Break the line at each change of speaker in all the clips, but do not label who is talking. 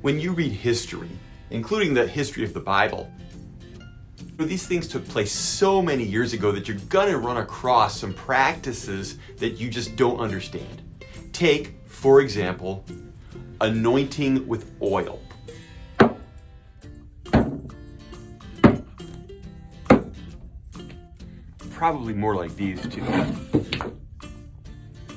When you read history, including the history of the Bible, these things took place so many years ago that you're gonna run across some practices that you just don't understand. Take, for example, anointing with oil. Probably more like these two.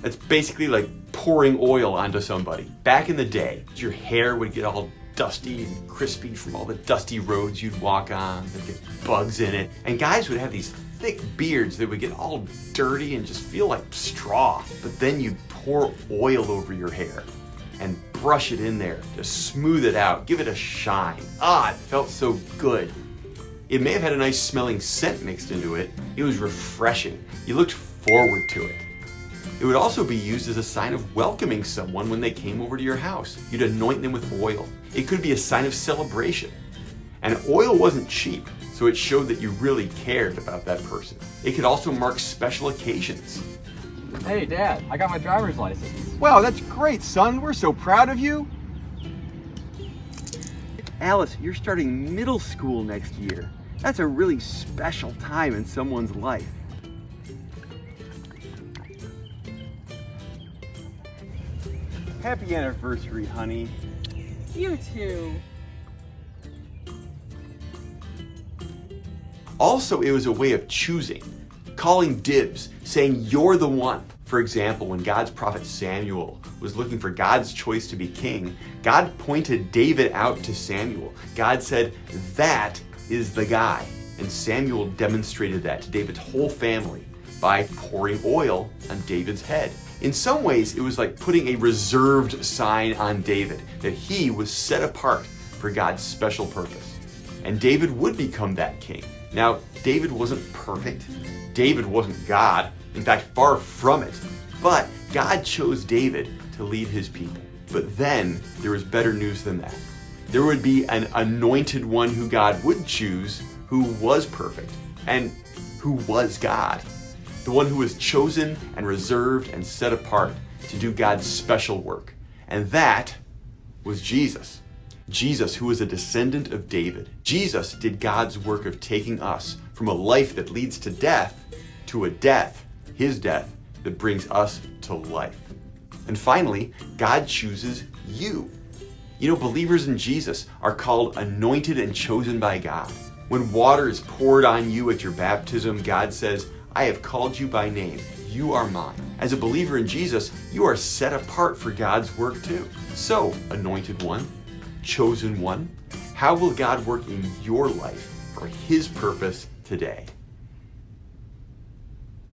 That's basically like pouring oil onto somebody. Back in the day, your hair would get all dusty and crispy from all the dusty roads you'd walk on. There'd get bugs in it. And guys would have these thick beards that would get all dirty and just feel like straw. But then you'd pour oil over your hair and brush it in there to smooth it out, give it a shine. It felt so good. It may have had a nice smelling scent mixed into it. It was refreshing. You looked forward to it. It would also be used as a sign of welcoming someone when they came over to your house. You'd anoint them with oil. It could be a sign of celebration. And oil wasn't cheap, so it showed that you really cared about that person. It could also mark special occasions.
Hey, Dad, I got my driver's license.
Wow, that's great, son. We're so proud of you. Alice, you're starting middle school next year. That's a really special time in someone's life. Happy anniversary, honey.
You too.
Also, it was a way of choosing, calling dibs, saying you're the one. For example, when God's prophet Samuel was looking for God's choice to be king, God pointed David out to Samuel. God said, that is the guy. And Samuel demonstrated that to David's whole family by pouring oil on David's head. In some ways, it was like putting a reserved sign on David, that he was set apart for God's special purpose. And David would become that king. Now, David wasn't perfect. David wasn't God. In fact, far from it. But God chose David to lead his people. But then there was better news than that. There would be an anointed one who God would choose, who was perfect and who was God. The one who was chosen and reserved and set apart to do God's special work. And that was Jesus. Jesus, who was a descendant of David. Jesus did God's work of taking us from a life that leads to death to a death, his death, that brings us to life. And finally, God chooses you. You know, believers in Jesus are called anointed and chosen by God. When water is poured on you at your baptism, God says, I have called you by name. You are mine. As a believer in Jesus, you are set apart for God's work too. So, anointed one, chosen one, how will God work in your life for his purpose today?